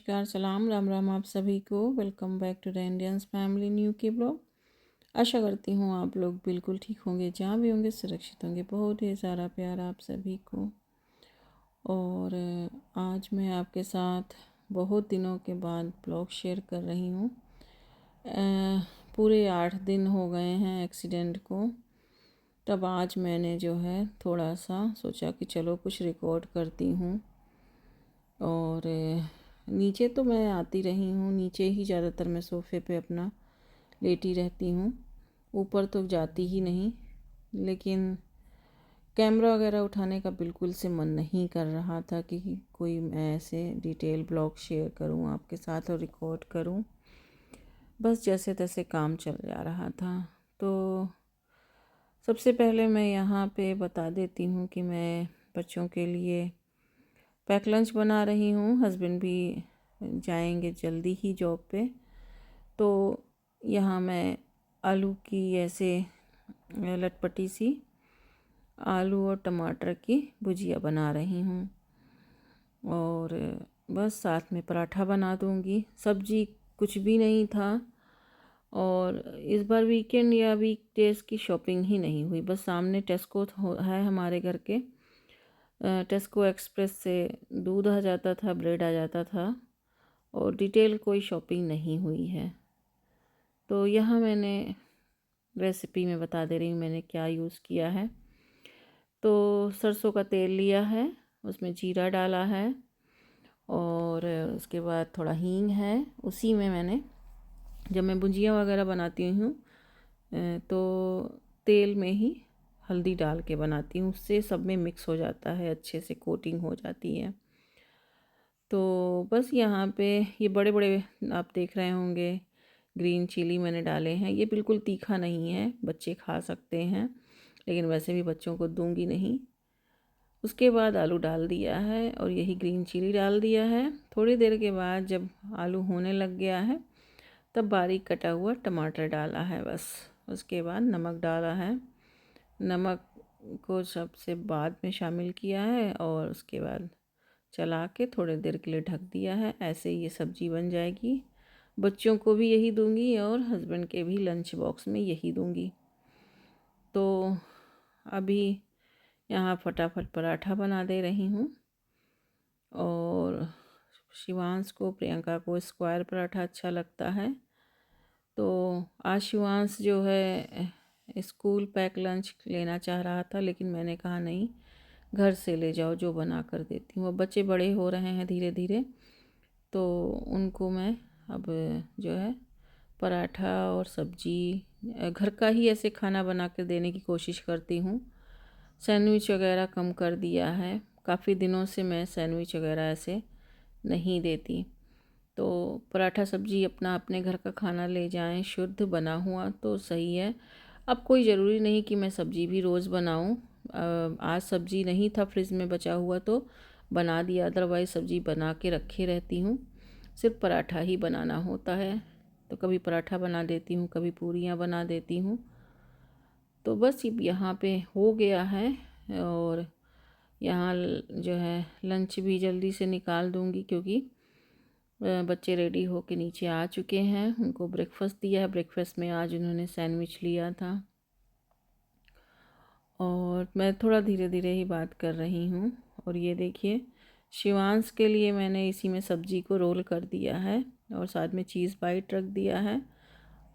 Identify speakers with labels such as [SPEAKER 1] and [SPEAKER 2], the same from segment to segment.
[SPEAKER 1] नमस्कार, सलाम, राम राम आप सभी को। Welcome back to the Indians family new के ब्लॉग। आशा करती हूँ आप लोग बिल्कुल ठीक होंगे, जहाँ भी होंगे सुरक्षित होंगे। बहुत ही सारा प्यार आप सभी को। और आज मैं आपके साथ बहुत दिनों के बाद ब्लॉग शेयर कर रही हूँ। पूरे 8 दिन हो गए हैं एक्सीडेंट को। तब आज मैंने जो है थोड़ा सा सोचा कि चलो कुछ रिकॉर्ड करती हूँ। और नीचे तो मैं आती रही हूँ, नीचे ही ज़्यादातर मैं सोफ़े पे अपना लेटी रहती हूँ, ऊपर तो जाती ही नहीं। लेकिन कैमरा वगैरह उठाने का बिल्कुल से मन नहीं कर रहा था कि कोई मैं ऐसे डिटेल ब्लॉग शेयर करूँ आपके साथ और रिकॉर्ड करूँ। बस जैसे तैसे काम चल जा रहा था। तो सबसे पहले मैं यहाँ पे बता देती हूँ कि मैं बच्चों के लिए पैक लंच बना रही हूँ। हस्बैंड भी जाएंगे जल्दी ही जॉब पे। तो यहाँ मैं आलू की ऐसे लटपटी सी आलू और टमाटर की भुजिया बना रही हूँ। और बस साथ में पराठा बना दूँगी। सब्जी कुछ भी नहीं था। और इस बार वीकेंड या वीकडेज़ की शॉपिंग ही नहीं हुई। बस सामने टेस्को है हमारे घर के। टेस्को एक्सप्रेस से दूध आ जाता था, ब्रेड आ जाता था, और डिटेल कोई शॉपिंग नहीं हुई है। तो यहाँ मैंने रेसिपी में बता दे रही हूँ मैंने क्या यूज़ किया है। तो सरसों का तेल लिया है, उसमें जीरा डाला है, और उसके बाद थोड़ा हींग है। उसी में मैंने, जब मैं भुजिया वगैरह बनाती हूँ तो तेल में ही हल्दी डाल के बनाती हूँ, उससे सब में मिक्स हो जाता है, अच्छे से कोटिंग हो जाती है। तो बस यहाँ पे ये बड़े बड़े आप देख रहे होंगे ग्रीन चिली मैंने डाले हैं। ये बिल्कुल तीखा नहीं है, बच्चे खा सकते हैं, लेकिन वैसे भी बच्चों को दूंगी नहीं। उसके बाद आलू डाल दिया है और यही ग्रीन चिली डाल दिया है। थोड़ी देर के बाद जब आलू होने लग गया है, तब बारीक कटा हुआ टमाटर डाला है बस। उसके बाद नमक डाला है, नमक को सबसे बाद में शामिल किया है, और उसके बाद चला के थोड़ी देर के लिए ढक दिया है। ऐसे ये सब्ज़ी बन जाएगी। बच्चों को भी यही दूंगी और हस्बैंड के भी लंच बॉक्स में यही दूंगी। तो अभी यहाँ फटाफट पराठा बना दे रही हूँ। और शिवांश को, प्रियंका को स्क्वायर पराठा अच्छा लगता है। तो आज शिवांश जो है स्कूल पैक लंच लेना चाह रहा था, लेकिन मैंने कहा नहीं, घर से ले जाओ, जो बना कर देती हूँ। अब बच्चे बड़े हो रहे हैं धीरे धीरे, तो उनको मैं अब जो है पराठा और सब्जी घर का ही ऐसे खाना बना कर देने की कोशिश करती हूँ। सैंडविच वगैरह कम कर दिया है। काफ़ी दिनों से मैं सैंडविच वगैरह ऐसे नहीं देती। तो पराठा सब्जी अपना अपने घर का खाना ले जाएं, शुद्ध बना हुआ तो सही है। अब कोई ज़रूरी नहीं कि मैं सब्जी भी रोज़ बनाऊं। आज सब्जी नहीं था फ्रिज में बचा हुआ तो बना दिया, अदरवाइज़ सब्जी बना के रखे रहती हूँ। सिर्फ पराठा ही बनाना होता है, तो कभी पराठा बना देती हूँ, कभी पूरियाँ बना देती हूँ। तो बस यहाँ पे हो गया है। और यहाँ जो है लंच भी जल्दी से निकाल दूँगी, क्योंकि बच्चे रेडी होके नीचे आ चुके हैं। उनको ब्रेकफास्ट दिया है। ब्रेकफास्ट में आज उन्होंने सैंडविच लिया था। और मैं थोड़ा धीरे धीरे ही बात कर रही हूँ। और ये देखिए, शिवांश के लिए मैंने इसी में सब्जी को रोल कर दिया है और साथ में चीज़ बाइट रख दिया है,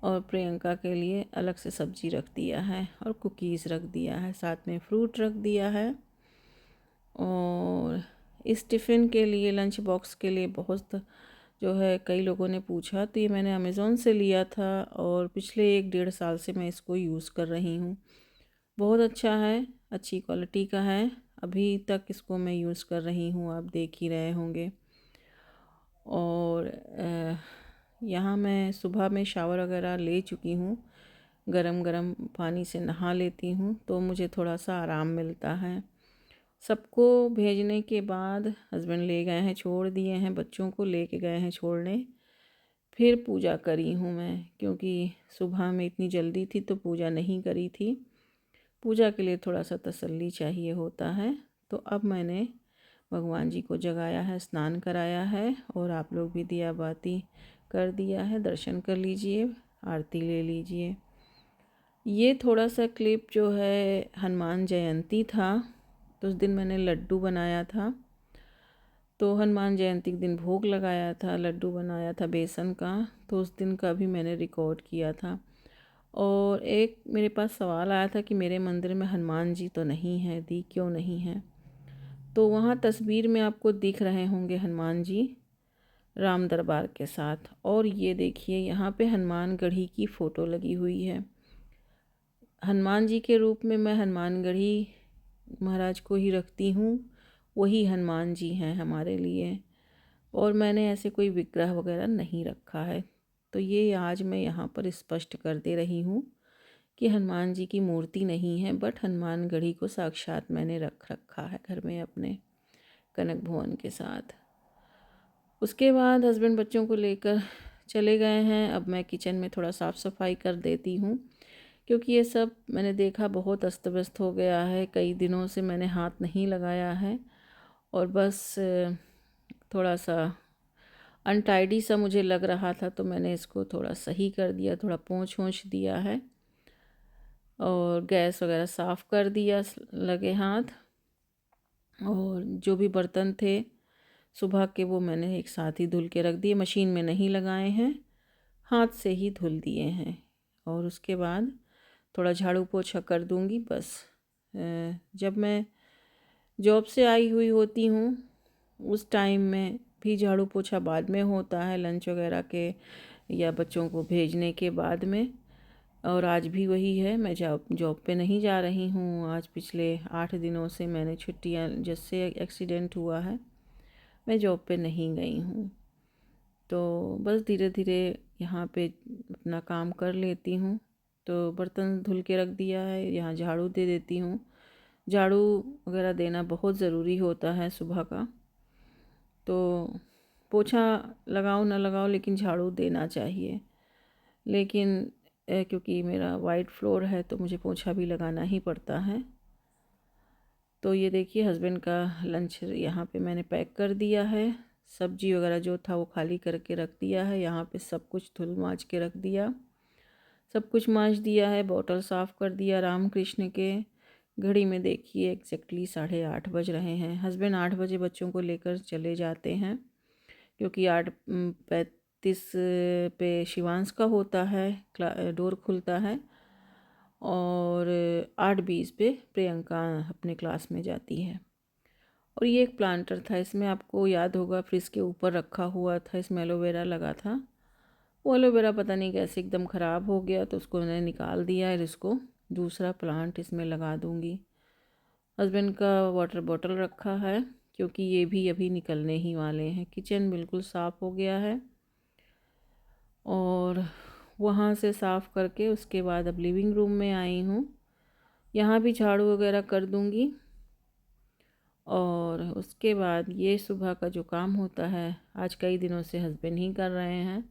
[SPEAKER 1] और प्रियंका के लिए अलग से सब्जी रख दिया है, और कुकीज़ रख दिया है, साथ में फ्रूट रख दिया है। और इस टिफ़िन के लिए, लंच बॉक्स के लिए बहुत जो है कई लोगों ने पूछा, तो ये मैंने अमेज़ोन से लिया था और पिछले 1-1.5 साल से मैं इसको यूज़ कर रही हूँ। बहुत अच्छा है, अच्छी क्वालिटी का है। अभी तक इसको मैं यूज़ कर रही हूँ, आप देख ही रहे होंगे। और यहाँ मैं सुबह में शावर वगैरह ले चुकी हूँ, गरम गरम पानी से नहा लेती हूँ, तो मुझे थोड़ा सा आराम मिलता है। सबको भेजने के बाद हस्बैंड ले गए हैं, छोड़ दिए हैं, बच्चों को लेके गए हैं छोड़ने। फिर पूजा करी हूँ मैं, क्योंकि सुबह में इतनी जल्दी थी तो पूजा नहीं करी थी। पूजा के लिए थोड़ा सा तसल्ली चाहिए होता है। तो अब मैंने भगवान जी को जगाया है, स्नान कराया है और आप लोग भी दिया बाती कर दिया है। दर्शन कर लीजिए, आरती ले लीजिए। ये थोड़ा सा क्लिप जो है हनुमान जयंती था, तो उस दिन मैंने लड्डू बनाया था। तो हनुमान जयंती के दिन भोग लगाया था, लड्डू बनाया था बेसन का, तो उस दिन का भी मैंने रिकॉर्ड किया था। और एक मेरे पास सवाल आया था कि मेरे मंदिर में हनुमान जी तो नहीं है दी, क्यों नहीं है? तो वहाँ तस्वीर में आपको दिख रहे होंगे हनुमान जी राम दरबार के साथ। और ये देखिए यहाँ पे हनुमान गढ़ी की फ़ोटो लगी हुई है। हनुमान जी के रूप में मैं हनुमान गढ़ी महाराज को ही रखती हूँ, वही हनुमान जी हैं हमारे लिए। और मैंने ऐसे कोई विग्रह वगैरह नहीं रखा है। तो ये आज मैं यहाँ पर स्पष्ट कर दे रही हूँ कि हनुमान जी की मूर्ति नहीं है, बट हनुमान गढ़ी को साक्षात मैंने रख रखा है घर में अपने कनक भवन के साथ। उसके बाद हस्बैंड बच्चों को लेकर चले गए हैं। अब मैं किचन में थोड़ा साफ़ सफाई कर देती हूँ, क्योंकि ये सब मैंने देखा बहुत अस्त व्यस्त हो गया है। कई दिनों से मैंने हाथ नहीं लगाया है और बस थोड़ा सा अनटाइडी सा मुझे लग रहा था, तो मैंने इसको थोड़ा सही कर दिया, थोड़ा पोंछ वोंछ दिया है और गैस वगैरह साफ़ कर दिया लगे हाथ। और जो भी बर्तन थे सुबह के वो मैंने एक साथ ही धुल के रख दिए, मशीन में नहीं लगाए हैं, हाथ से ही धुल दिए हैं। और उसके बाद थोड़ा झाड़ू पोछा कर दूंगी बस। जब मैं जॉब से आई हुई होती हूँ उस टाइम में भी झाड़ू पोछा बाद में होता है, लंच वगैरह के या बच्चों को भेजने के बाद में। और आज भी वही है, मैं जॉब पे नहीं जा रही हूँ। आज पिछले 8 दिनों से मैंने छुट्टियाँ, जब से एक्सीडेंट हुआ है मैं जॉब पे नहीं गई हूँ। तो बस धीरे धीरे यहाँ पे अपना काम कर लेती हूँ। तो बर्तन धुल के रख दिया है, यहाँ झाड़ू दे देती हूँ। झाड़ू वगैरह देना बहुत ज़रूरी होता है सुबह का। तो पोछा लगाओ ना लगाओ लेकिन झाड़ू देना चाहिए। लेकिन क्योंकि मेरा वाइट फ्लोर है तो मुझे पोछा भी लगाना ही पड़ता है। तो ये देखिए हस्बैंड का लंच यहाँ पे मैंने पैक कर दिया है। सब्जी वगैरह जो था वो खाली करके रख दिया है। यहाँ पे सब कुछ धुल मांज के रख दिया, सब कुछ मांज दिया है, बोतल साफ़ कर दिया राम कृष्ण के। घड़ी में देखिए एग्जैक्टली 8:30 बज रहे हैं। हस्बैंड 8 बजे बच्चों को लेकर चले जाते हैं, क्योंकि 8:35 पे शिवांश का होता है, डोर खुलता है। और 8:20 पे प्रियंका अपने क्लास में जाती है। और ये एक प्लांटर था, इसमें आपको याद होगा फ्रिज के ऊपर रखा हुआ था, इसमें एलोवेरा लगा था। वो एलोवेरा पता नहीं कैसे एकदम ख़राब हो गया, तो उसको मैंने निकाल दिया और इसको दूसरा प्लांट इसमें लगा दूँगी। हस्बैंड का वाटर बॉटल रखा है, क्योंकि ये भी अभी निकलने ही वाले हैं। किचन बिल्कुल साफ़ हो गया है और वहाँ से साफ़ करके उसके बाद अब लिविंग रूम में आई हूँ। यहाँ भी झाड़ू वगैरह कर दूँगी। और उसके बाद ये सुबह का जो काम होता है, आज कई दिनों से हस्बैंड ही कर रहे हैं,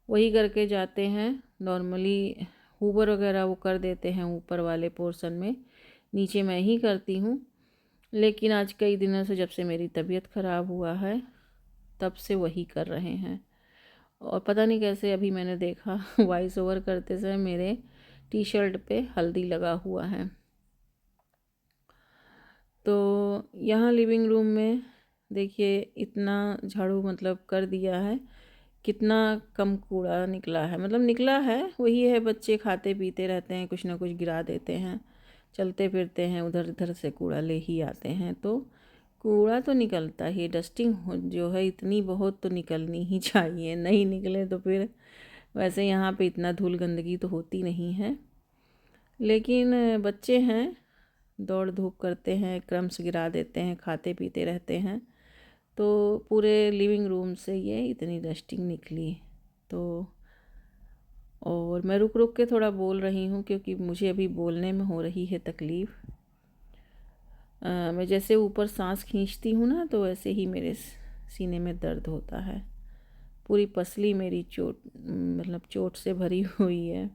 [SPEAKER 1] वही करके जाते हैं। नॉर्मली हूवर वगैरह वो कर देते हैं ऊपर वाले पोर्शन में, नीचे मैं ही करती हूँ। लेकिन आज कई दिनों से जब से मेरी तबीयत ख़राब हुआ है तब से वही कर रहे हैं। और पता नहीं कैसे अभी मैंने देखा वॉइस ओवर करते समय मेरे टी शर्ट पे हल्दी लगा हुआ है। तो यहाँ लिविंग रूम में देखिए इतना झाड़ू मतलब कर दिया है, कितना कम कूड़ा निकला है। मतलब निकला है वही है, बच्चे खाते पीते रहते हैं, कुछ ना कुछ गिरा देते हैं, चलते फिरते हैं, उधर इधर से कूड़ा ले ही आते हैं। तो कूड़ा तो निकलता ही, डस्टिंग जो है इतनी बहुत तो निकलनी ही चाहिए, नहीं निकले तो फिर वैसे यहाँ पे इतना धूल गंदगी तो होती नहीं है। लेकिन बच्चे हैं, दौड़ धूप करते हैं, क्रम्स गिरा देते हैं, खाते पीते रहते हैं, तो पूरे लिविंग रूम से ये इतनी डस्टिंग निकली। तो और मैं रुक रुक के थोड़ा बोल रही हूँ, क्योंकि मुझे अभी बोलने में हो रही है तकलीफ़। मैं जैसे ऊपर सांस खींचती हूँ ना, तो वैसे ही मेरे सीने में दर्द होता है। पूरी पसली मेरी चोट मतलब चोट से भरी हुई है।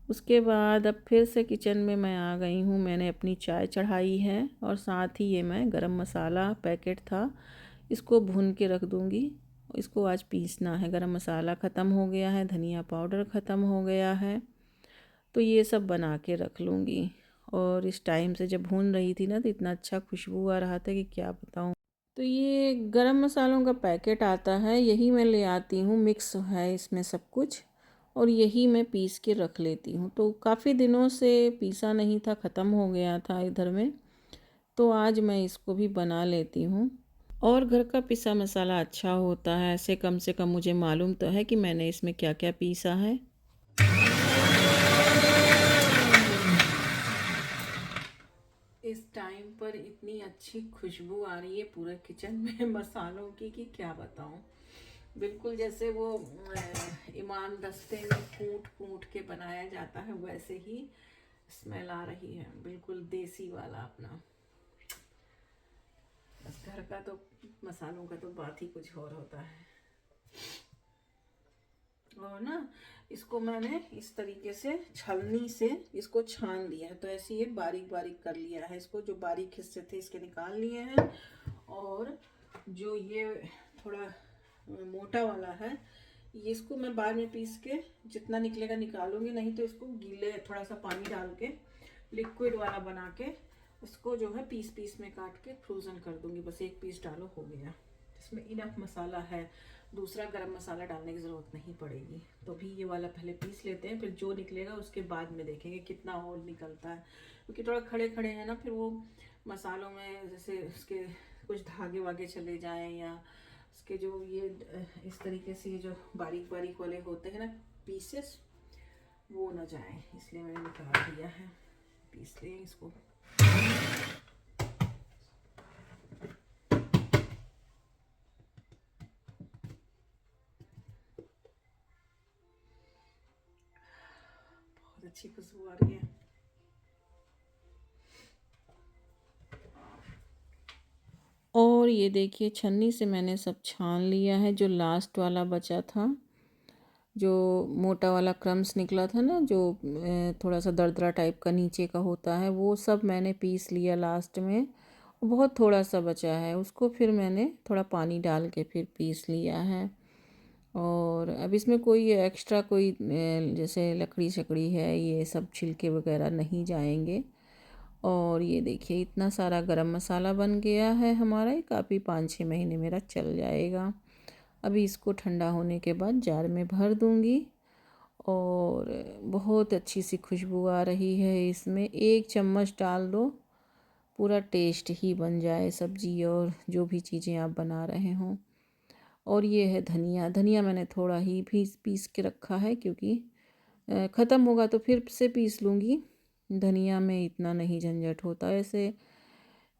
[SPEAKER 1] उसके बाद अब फिर से किचन में मैं आ गई हूँ। मैंने अपनी चाय चढ़ाई है और साथ ही ये मैं गरम मसाला पैकेट था, इसको भून के रख दूँगी। इसको आज पीसना है। गरम मसाला ख़त्म हो गया है, धनिया पाउडर ख़त्म हो गया है, तो ये सब बना के रख लूँगी। और इस टाइम से जब भून रही थी ना तो इतना अच्छा खुशबू आ रहा था कि क्या बताऊँ। तो ये गरम मसालों का पैकेट आता है, यही मैं ले आती हूँ, मिक्स है इसमें सब कुछ, और यही मैं पीस के रख लेती हूँ। तो काफ़ी दिनों से पीसा नहीं था, ख़त्म हो गया था इधर में, तो आज मैं इसको भी बना लेती हूँ। और घर का पिसा मसाला अच्छा होता है, ऐसे कम से कम मुझे मालूम तो है कि मैंने इसमें क्या क्या पीसा है। इस टाइम पर इतनी अच्छी खुशबू आ रही है पूरे किचन में मसालों की कि क्या बताऊं। बिल्कुल जैसे वो इमाम दस्ते में कूट कूट के बनाया जाता है वैसे ही स्मेल आ रही है, बिल्कुल देसी वाला अपना। बस घर का तो मसालों का तो बात ही कुछ और होता है। और ना इसको मैंने इस तरीके से छलनी से इसको छान लिया है, तो ऐसे ये बारीक बारीक कर लिया है। इसको जो बारीक हिस्से थे इसके निकाल लिए हैं, और जो ये थोड़ा मोटा वाला है ये इसको मैं बाद में पीस के जितना निकलेगा निकालूंगी, नहीं तो इसको गीले थोड़ा सा पानी डाल के लिक्विड वाला बना के उसको जो है पीस पीस में काट के फ्रोज़न कर दूंगी। बस एक पीस डालो हो गया। इसमें इनफ मसाला है, दूसरा गरम मसाला डालने की ज़रूरत नहीं पड़ेगी। तो भी ये वाला पहले पीस लेते हैं, फिर जो निकलेगा उसके बाद में देखेंगे कितना और निकलता है, क्योंकि थोड़ा खड़े खड़े हैं ना, फिर वो मसालों में जैसे उसके कुछ धागे वागे चले जाएं, या उसके जो ये इस तरीके से जो बारीक बारीक वाले होते हैं ना पीसेस, वो ना जाएं, इसलिए मैंने निकाल दिया है। पीस लें इसको। बहुत अच्छी खुशबू आ रही है। और ये देखिए छन्नी से मैंने सब छान लिया है। जो लास्ट वाला बचा था, जो मोटा वाला क्रम्स निकला था ना, जो थोड़ा सा दरदरा टाइप का नीचे का होता है, वो सब मैंने पीस लिया लास्ट में। बहुत थोड़ा सा बचा है, उसको फिर मैंने थोड़ा पानी डाल के फिर पीस लिया है। और अब इसमें कोई एक्स्ट्रा कोई जैसे लकड़ी शकड़ी है, ये सब छिलके वगैरह नहीं जाएंगे। और ये देखिए इतना सारा गरम मसाला बन गया है हमारा, ये काफ़ी 5-6 महीने मेरा चल जाएगा। अभी इसको ठंडा होने के बाद जार में भर दूंगी। और बहुत अच्छी सी खुशबू आ रही है इसमें। 1 चम्मच डाल दो, पूरा टेस्ट ही बन जाए सब्जी और जो भी चीज़ें आप बना रहे हों। और ये है धनिया। धनिया मैंने थोड़ा ही पीस के रखा है, क्योंकि ख़त्म होगा तो फिर से पीस लूँगी। धनिया में इतना नहीं झंझट होता ऐसे।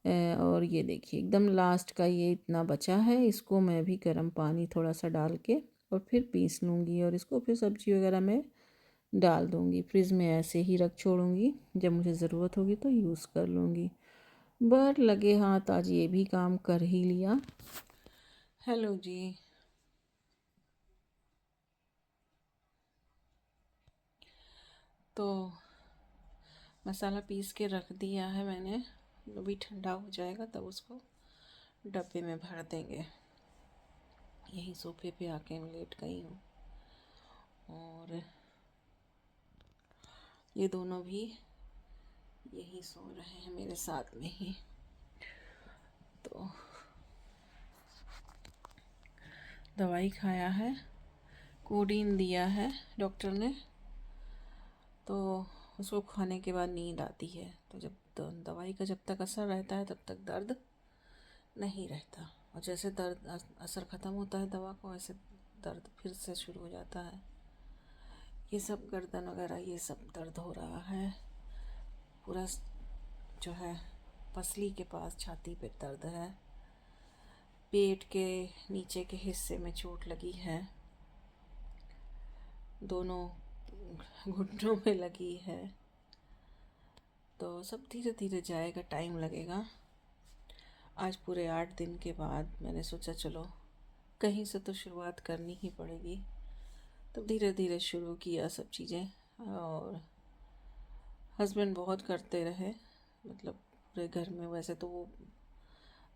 [SPEAKER 1] और ये देखिए एकदम लास्ट का ये इतना बचा है, इसको मैं भी गर्म पानी थोड़ा सा डाल के और फिर पीस लूँगी, और इसको फिर सब्ज़ी वगैरह में डाल दूँगी। फ्रिज में ऐसे ही रख छोड़ूँगी, जब मुझे ज़रूरत होगी तो यूज़ कर लूँगी। बट लगे हाथ आज ये भी काम कर ही लिया। हेलो जी। तो मसाला पीस के रख दिया है मैंने, अभी ठंडा हो जाएगा तब उसको डब्बे में भर देंगे। यही सोफे पे आके मैं लेट गई हूँ, और ये दोनों भी यही सो रहे हैं मेरे साथ में ही। तो दवाई खाया है, कोडीन दिया है डॉक्टर ने, तो उसको खाने के बाद नींद आती है। तो जब दवाई का जब तक असर रहता है तब तक दर्द नहीं रहता, और जैसे दर्द असर ख़त्म होता है दवा का, वैसे दर्द फिर से शुरू हो जाता है। ये सब गर्दन वगैरह ये सब दर्द हो रहा है पूरा, जो है पसली के पास छाती पे दर्द है, पेट के नीचे के हिस्से में चोट लगी है, दोनों घुटनों में लगी है। तो सब धीरे धीरे जाएगा, टाइम लगेगा। आज पूरे 8 दिन के बाद मैंने सोचा चलो कहीं से तो शुरुआत करनी ही पड़ेगी, तब धीरे धीरे शुरू किया सब चीज़ें। और हस्बैंड बहुत करते रहे, मतलब पूरे घर में। वैसे तो वो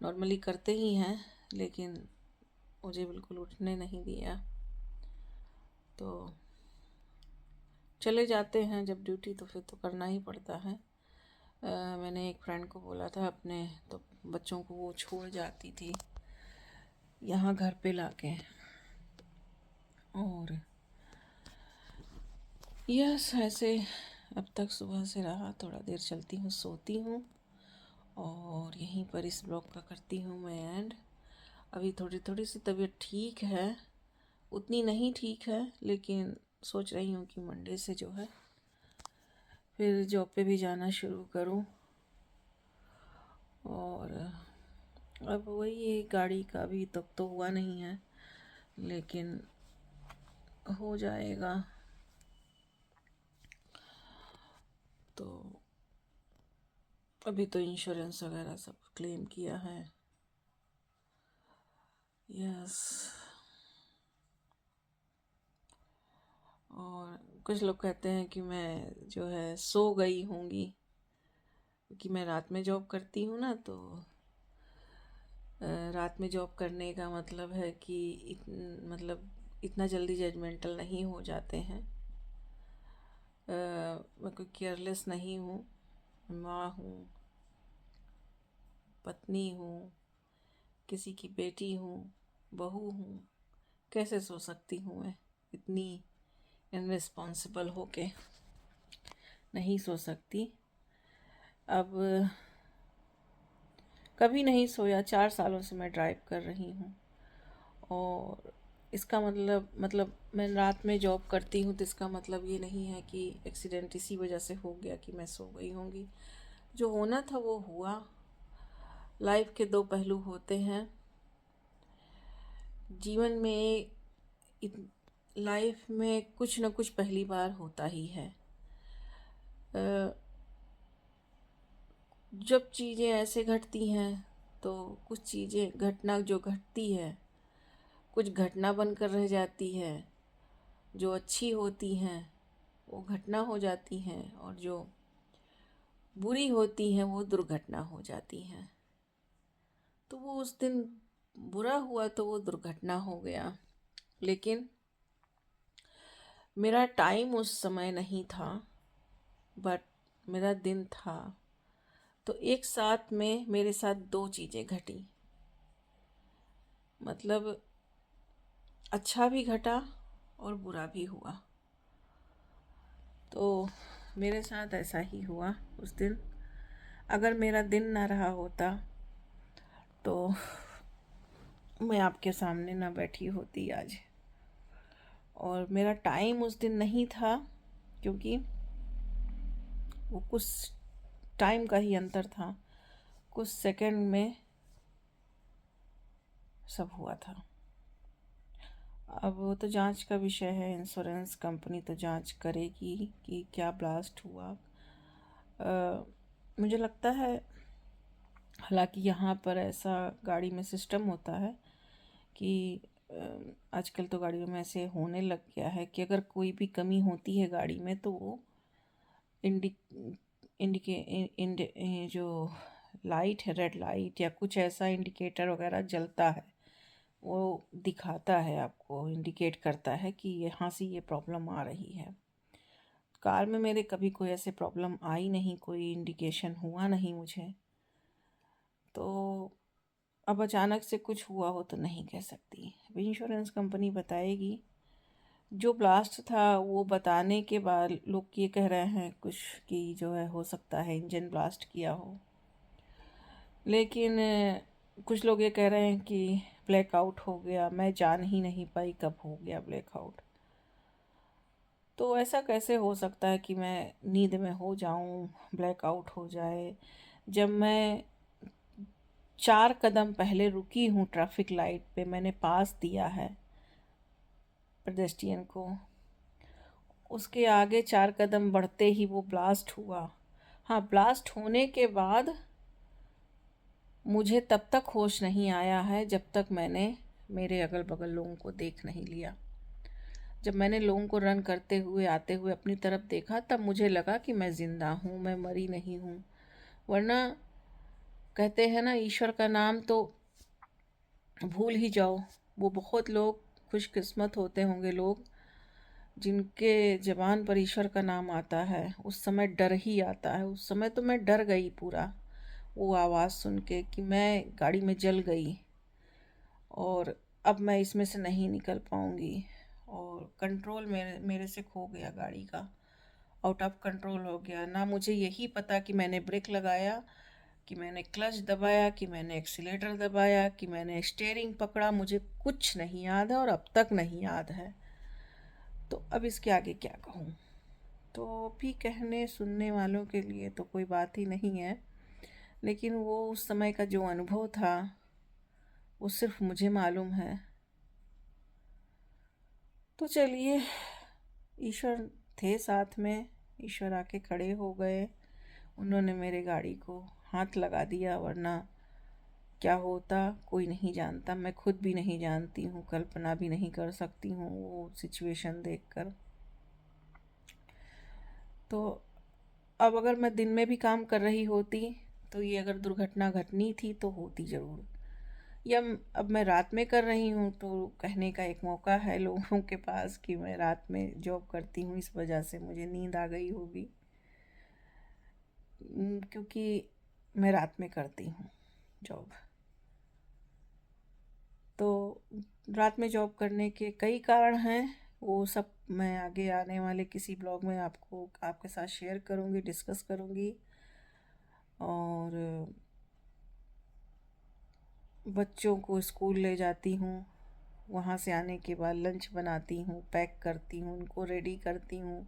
[SPEAKER 1] नॉर्मली करते ही हैं, लेकिन मुझे बिल्कुल उठने नहीं दिया। तो चले जाते हैं जब ड्यूटी, तो फिर तो करना ही पड़ता है। मैंने एक फ्रेंड को बोला था अपने, तो बच्चों को वो छोड़ जाती थी यहाँ घर पे लाके। और यस, ऐसे अब तक सुबह से रहा, थोड़ा देर चलती हूँ, सोती हूँ, और यहीं पर इस ब्लॉग का करती हूँ मैं एंड। अभी थोड़ी थोड़ी सी तबीयत ठीक है, उतनी नहीं ठीक है, लेकिन सोच रही हूँ कि मंडे से जो है फिर जॉब पे भी जाना शुरू करूँ। और अब वही गाड़ी का भी तब तो हुआ नहीं है, लेकिन हो जाएगा। तो अभी तो इंश्योरेंस वगैरह सब क्लेम किया है। यस। और कुछ लोग कहते हैं कि मैं जो है सो गई होंगी, क्योंकि मैं रात में जॉब करती हूँ ना, तो रात में जॉब करने का मतलब है कि मतलब इतना जल्दी जजमेंटल नहीं हो जाते हैं। मैं कोई केयरलेस नहीं हूँ, माँ हूँ, पत्नी हूँ, किसी की बेटी हूँ, बहू हूँ। कैसे सो सकती हूँ मैं? इतनी इनरिस्पॉन्सिबल होके नहीं सो सकती। अब कभी नहीं सोया, 4 सालों से मैं ड्राइव कर रही हूँ, और इसका मतलब मैं रात में जॉब करती हूँ, तो इसका मतलब ये नहीं है कि एक्सीडेंट इसी वजह से हो गया कि मैं सो गई होंगी। जो होना था वो हुआ। लाइफ के 2 पहलू होते हैं जीवन में। लाइफ में कुछ न कुछ पहली बार होता ही है। जब चीज़ें ऐसे घटती हैं, तो कुछ चीज़ें, घटना जो घटती है, कुछ घटना बनकर रह जाती है। जो अच्छी होती हैं वो घटना हो जाती हैं, और जो बुरी होती हैं वो दुर्घटना हो जाती हैं। तो वो उस दिन बुरा हुआ तो वो दुर्घटना हो गया, लेकिन मेरा टाइम उस समय नहीं था, बट मेरा दिन था। तो एक साथ में मेरे साथ 2 चीज़ें घटी, मतलब अच्छा भी घटा और बुरा भी हुआ। तो मेरे साथ ऐसा ही हुआ उस दिन। अगर मेरा दिन ना रहा होता तो मैं आपके सामने ना बैठी होती आज। और मेरा टाइम उस दिन नहीं था, क्योंकि वो कुछ टाइम का ही अंतर था, कुछ सेकंड में सब हुआ था। अब वो तो जांच का विषय है, इंश्योरेंस कंपनी तो जांच करेगी कि क्या ब्लास्ट हुआ। मुझे लगता है, हालांकि यहाँ पर ऐसा गाड़ी में सिस्टम होता है कि आजकल तो गाड़ियों में ऐसे होने लग गया है कि अगर कोई भी कमी होती है गाड़ी में, तो वो जो लाइट है, रेड लाइट या कुछ ऐसा इंडिकेटर वगैरह जलता है, वो दिखाता है आपको, इंडिकेट करता है कि यहाँ से ये प्रॉब्लम आ रही है। कार में मेरे कभी कोई ऐसे प्रॉब्लम आई नहीं, कोई इंडिकेशन हुआ नहीं मुझे। तो अब अचानक से कुछ हुआ हो तो नहीं कह सकती, इंश्योरेंस कंपनी बताएगी। जो ब्लास्ट था वो बताने के बाद लोग ये कह रहे हैं कुछ कि जो है हो सकता है इंजन ब्लास्ट किया हो, लेकिन कुछ लोग ये कह रहे हैं कि ब्लैकआउट हो गया। मैं जान ही नहीं पाई कब हो गया ब्लैकआउट। तो ऐसा कैसे हो सकता है कि मैं नींद में हो जाऊं, ब्लैकआउट हो जाए, जब मैं 4 कदम पहले रुकी हूँ ट्रैफिक लाइट पे, मैंने पास दिया है पेडेस्ट्रियन को, उसके आगे 4 कदम बढ़ते ही वो ब्लास्ट हुआ। हाँ, ब्लास्ट होने के बाद मुझे तब तक होश नहीं आया है जब तक मैंने मेरे अगल बगल लोगों को देख नहीं लिया। जब मैंने लोगों को रन करते हुए आते हुए अपनी तरफ देखा, तब मुझे लगा कि मैं ज़िंदा हूँ, मैं मरी नहीं हूँ। वरना कहते हैं ना, ईश्वर का नाम तो भूल ही जाओ। वो बहुत लोग खुशकिस्मत होते होंगे लोग जिनके ज़बान पर ईश्वर का नाम आता है। उस समय डर ही आता है। उस समय तो मैं डर गई पूरा, वो आवाज़ सुन के कि मैं गाड़ी में जल गई और अब मैं इसमें से नहीं निकल पाऊँगी। और कंट्रोल मेरे से खो गया गाड़ी का, आउट ऑफ कंट्रोल हो गया। ना मुझे यही पता कि मैंने ब्रेक लगाया, कि मैंने क्लच दबाया, कि मैंने एक्सीलेटर दबाया, कि मैंने स्टीयरिंग पकड़ा। मुझे कुछ नहीं याद है और अब तक नहीं याद है। तो अब इसके आगे क्या कहूँ। तो भी कहने सुनने वालों के लिए तो कोई बात ही नहीं है, लेकिन वो उस समय का जो अनुभव था वो सिर्फ मुझे मालूम है। तो चलिए, ईश्वर थे साथ में, ईश्वर आके खड़े हो गए। उन्होंने मेरे गाड़ी को हाथ लगा दिया, वरना क्या होता कोई नहीं जानता। मैं खुद भी नहीं जानती हूँ, कल्पना भी नहीं कर सकती हूँ वो सिचुएशन देखकर। तो अब अगर मैं दिन में भी काम कर रही होती तो ये अगर दुर्घटना घटनी थी तो होती ज़रूर। या अब मैं रात में कर रही हूँ तो कहने का एक मौका है लोगों के पास कि मैं रात में जॉब करती हूँ, इस वजह से मुझे नींद आ गई होगी। क्योंकि मैं रात में करती हूँ जॉब। तो रात में जॉब करने के कई कारण हैं, वो सब मैं आगे आने वाले किसी ब्लॉग में आपके साथ शेयर करूँगी, डिस्कस करूँगी। और बच्चों को स्कूल ले जाती हूँ, वहाँ से आने के बाद लंच बनाती हूँ, पैक करती हूँ, उनको रेडी करती हूँ।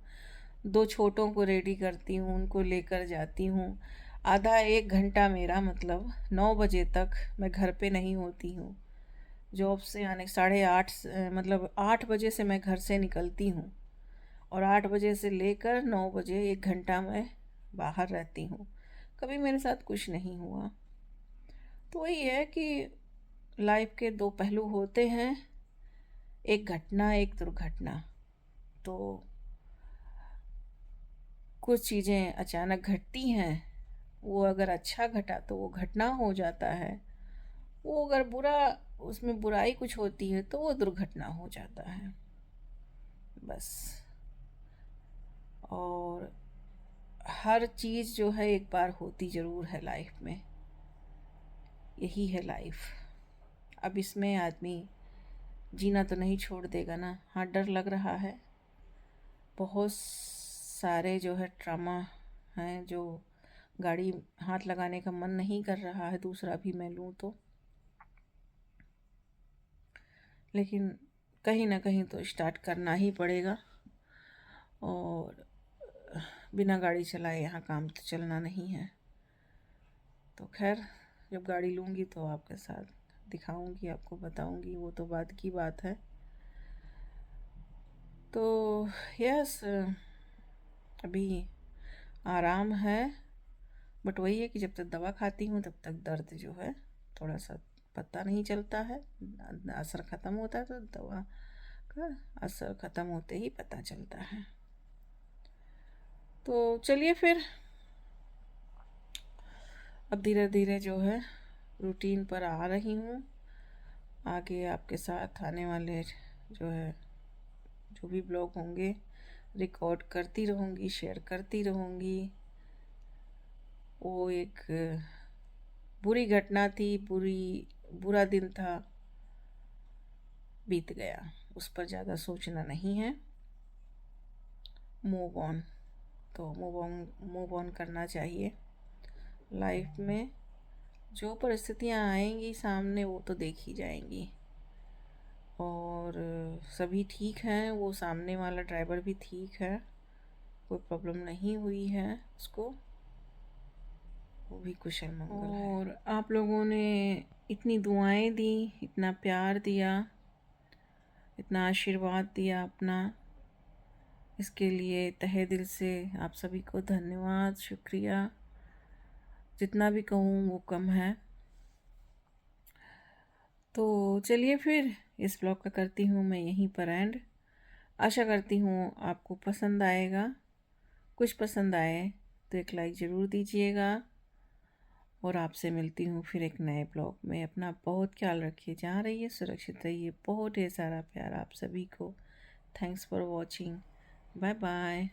[SPEAKER 1] 2 छोटों को रेडी करती हूँ, उनको लेकर जाती हूँ। आधा 1 घंटा मेरा मतलब 9 बजे तक मैं घर पे नहीं होती हूँ। जॉब से आने 8:30 मतलब 8 बजे से मैं घर से निकलती हूँ और 8 बजे से लेकर 9 बजे 1 घंटा मैं बाहर रहती हूँ। कभी मेरे साथ कुछ नहीं हुआ। तो वही है कि लाइफ के 2 पहलू होते हैं, एक घटना, एक दुर्घटना। तो कुछ चीज़ें अचानक घटती हैं, वो अगर अच्छा घटा तो वो घटना हो जाता है। वो अगर बुरा, उसमें बुराई कुछ होती है तो वो दुर्घटना हो जाता है, बस। और हर चीज़ जो है एक बार होती ज़रूर है लाइफ में, यही है लाइफ। अब इसमें आदमी जीना तो नहीं छोड़ देगा ना। हाँ, डर लग रहा है। बहुत सारे जो है ट्रामा हैं, जो गाड़ी हाथ लगाने का मन नहीं कर रहा है, दूसरा भी मैं लूँ तो। लेकिन कहीं ना कहीं तो स्टार्ट करना ही पड़ेगा, और बिना गाड़ी चलाए यहाँ काम तो चलना नहीं है। तो खैर, जब गाड़ी लूँगी तो आपके साथ दिखाऊंगी, आपको बताऊंगी, वो तो बाद की बात है। तो यस, अभी आराम है। बट वही है कि जब तक दवा खाती हूँ तब तक दर्द जो है थोड़ा सा पता नहीं चलता है। असर ख़त्म होता है तो दवा का असर ख़त्म होते ही पता चलता है। तो चलिए फिर, अब धीरे धीरे जो है रूटीन पर आ रही हूँ। आगे आपके साथ आने वाले जो है जो भी ब्लॉग होंगे रिकॉर्ड करती रहूँगी, शेयर करती रहूँगी। वो एक बुरी घटना थी, बुरा दिन था, बीत गया, उस पर ज़्यादा सोचना नहीं है। मूव ऑन, तो मूव ऑन करना चाहिए। लाइफ में जो परिस्थितियाँ आएंगी सामने वो तो देखी जाएंगी, और सभी ठीक हैं। वो सामने वाला ड्राइवर भी ठीक है, कोई प्रॉब्लम नहीं हुई है उसको, वो भी कुशल मंगल है। और आप लोगों ने इतनी दुआएं दी, इतना प्यार दिया, इतना आशीर्वाद दिया अपना, इसके लिए तहे दिल से आप सभी को धन्यवाद, शुक्रिया। जितना भी कहूँ वो कम है। तो चलिए फिर, इस ब्लॉग का करती हूँ मैं यहीं पर एंड। आशा करती हूँ आपको पसंद आएगा। कुछ पसंद आए तो एक लाइक ज़रूर दीजिएगा और आपसे मिलती हूँ फिर एक नए ब्लॉग में। अपना बहुत ख्याल रखिए, जहाँ रहिए सुरक्षित रहिए। बहुत ढेर सारा प्यार आप सभी को। Thanks for watching. Bye bye.